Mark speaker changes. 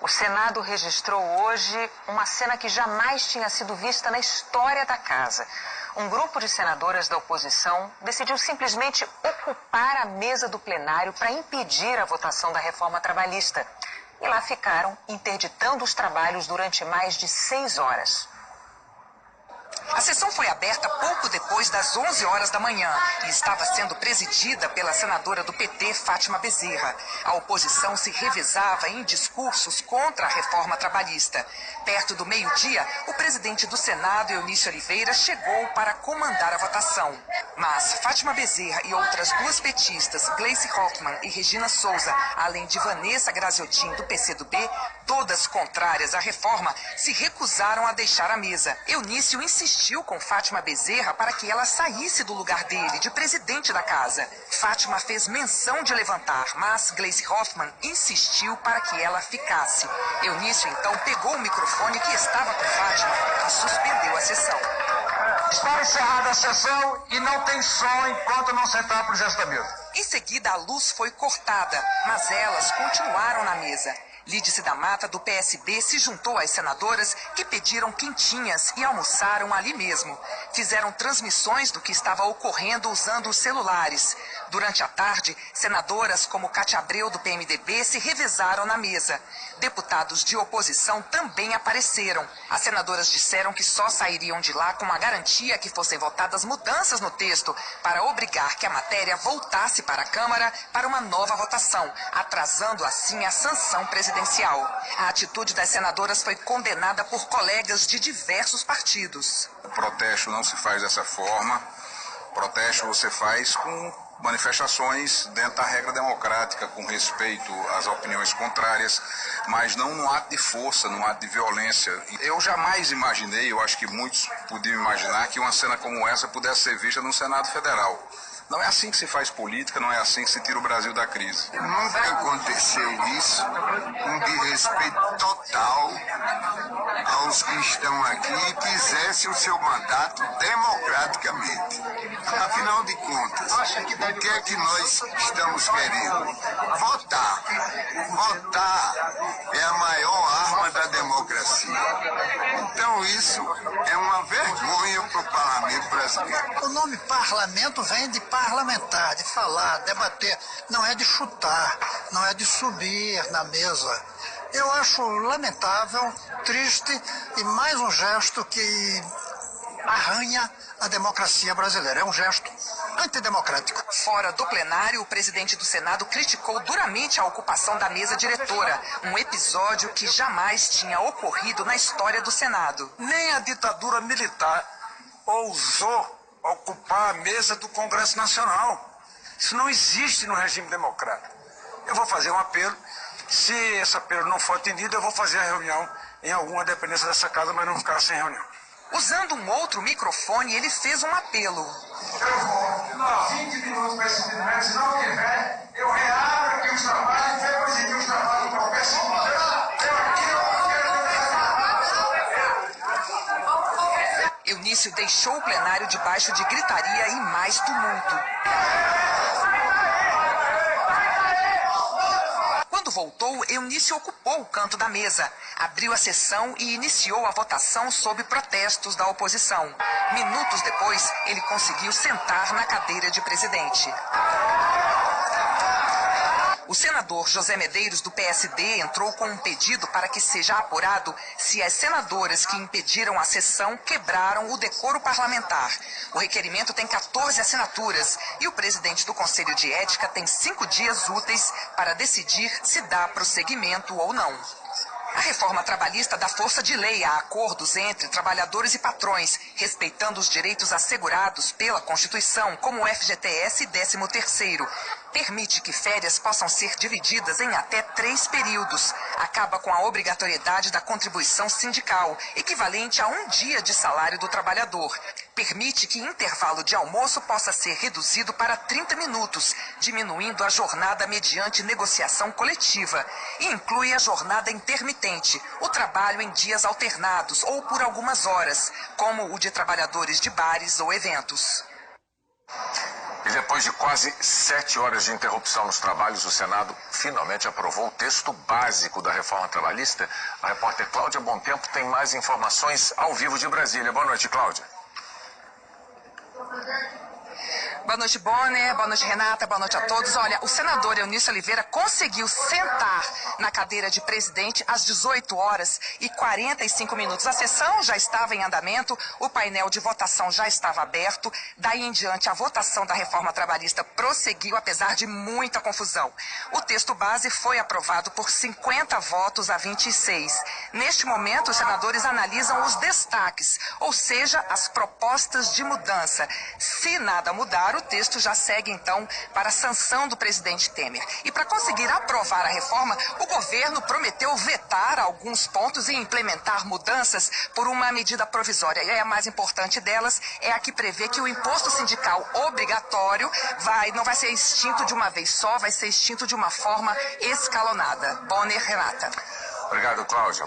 Speaker 1: O Senado registrou hoje uma cena que jamais tinha sido vista na história da casa. Um grupo de senadoras da oposição decidiu simplesmente ocupar a mesa do plenário para impedir a votação da reforma trabalhista. E lá ficaram, interditando os trabalhos durante mais de 6 horas.
Speaker 2: A sessão foi aberta pouco depois das 11 horas da manhã e estava sendo presidida pela senadora do PT, Fátima Bezerra. A oposição se revezava em discursos contra a reforma trabalhista. Perto do meio-dia, o presidente do Senado, Eunício Oliveira, chegou para comandar a votação. Mas Fátima Bezerra e outras duas petistas, Gleice Hoffmann e Regina Souza, além de Vanessa Graziotin, do PCdoB, todas contrárias à reforma, se recusaram a deixar a mesa. Eunício insistiu com Fátima Bezerra para que ela saísse do lugar dele, de presidente da casa. Fátima fez menção de levantar, mas Gleice Hoffmann insistiu para que ela ficasse. Eunício então pegou o microfone que estava com Fátima e suspendeu a sessão.
Speaker 3: Está encerrada a sessão e não tem som enquanto não sentar por esta mesa.
Speaker 2: Em seguida, a luz foi cortada, mas elas continuaram na mesa. Lídice da Mata, do PSB, se juntou às senadoras que pediram quentinhas e almoçaram ali mesmo. Fizeram transmissões do que estava ocorrendo usando os celulares. Durante a tarde, senadoras como Cátia Abreu, do PMDB, se revezaram na mesa. Deputados de oposição também apareceram. As senadoras disseram que só sairiam de lá com a garantia que fossem votadas mudanças no texto para obrigar que a matéria voltasse para a Câmara para uma nova votação, atrasando assim a sanção presidencial. A atitude das senadoras foi condenada por colegas de diversos partidos.
Speaker 4: O protesto não se faz dessa forma. O protesto você faz com manifestações dentro da regra democrática, com respeito às opiniões contrárias, mas não num ato de força, num ato de violência. Eu jamais imaginei, eu acho que muitos podiam imaginar, que uma cena como essa pudesse ser vista no Senado Federal. Não é assim que se faz política, não é assim que se tira o Brasil da crise.
Speaker 5: Nunca aconteceu isso, um desrespeito total aos que estão aqui e fizessem o seu mandato democraticamente. Afinal de contas, o que é que nós estamos querendo? Votar. Votar é a maior arma da democracia. Então isso é uma vergonha para o parlamento brasileiro.
Speaker 6: O nome parlamento vem de parlamentar, de falar, debater, não é de chutar, não é de subir na mesa. Eu acho lamentável, triste e mais um gesto que arranha a democracia brasileira. É um gesto antidemocrático.
Speaker 2: Fora do plenário, o presidente do Senado criticou duramente a ocupação da mesa diretora, um episódio que jamais tinha ocorrido na história do Senado.
Speaker 3: Nem a ditadura militar ousou ocupar a mesa do Congresso Nacional. Isso não existe no regime democrático. Eu vou fazer um apelo. Se esse apelo não for atendido, eu vou fazer a reunião em alguma dependência dessa casa, mas não ficar sem reunião.
Speaker 2: Usando um outro microfone, ele fez um apelo.
Speaker 3: Eu vou dar 20 minutos para esse momento, se não tiver, eu reabro aqui os trabalhos e vou exigir os trabalhos do qualquer segundo. Eu aqui não quero...
Speaker 2: Eunício deixou o plenário debaixo de gritaria e mais tumulto. Quando voltou, Eunício ocupou o canto da mesa, abriu a sessão e iniciou a votação sob protestos da oposição. Minutos depois, ele conseguiu sentar na cadeira de presidente. O senador José Medeiros, do PSD, entrou com um pedido para que seja apurado se as senadoras que impediram a sessão quebraram o decoro parlamentar. O requerimento tem 14 assinaturas e o presidente do Conselho de Ética tem 5 dias úteis para decidir se dá prosseguimento ou não. A reforma trabalhista dá força de lei a acordos entre trabalhadores e patrões, respeitando os direitos assegurados pela Constituição, como o FGTS e 13º. Permite que férias possam ser divididas em até 3 períodos. Acaba com a obrigatoriedade da contribuição sindical, equivalente a 1 dia de salário do trabalhador. Permite que intervalo de almoço possa ser reduzido para 30 minutos, diminuindo a jornada mediante negociação coletiva. E inclui a jornada intermitente, o trabalho em dias alternados ou por algumas horas, como o de trabalhadores de bares ou eventos.
Speaker 7: E depois de quase 7 horas de interrupção nos trabalhos, o Senado finalmente aprovou o texto básico da reforma trabalhista. A repórter Cláudia Bontempo tem mais informações ao vivo de Brasília. Boa noite, Cláudia.
Speaker 2: Boa noite, Bonner. Boa noite, Renata. Boa noite a todos. Olha, o senador Eunício Oliveira conseguiu sentar na cadeira de presidente às 18 horas e 45 minutos. A sessão já estava em andamento, o painel de votação já estava aberto. Daí em diante, a votação da reforma trabalhista prosseguiu, apesar de muita confusão. O texto base foi aprovado por 50 votos a 26. Neste momento, os senadores analisam os destaques, ou seja, as propostas de mudança. Se nada mudar, o texto já segue, então, para a sanção do presidente Temer. E para conseguir aprovar a reforma, o governo prometeu vetar alguns pontos e implementar mudanças por uma medida provisória. E a mais importante delas é a que prevê que o imposto sindical obrigatório não vai ser extinto de uma vez só, vai ser extinto de uma forma escalonada. Bonner, Renata.
Speaker 7: Obrigado, Cláudia.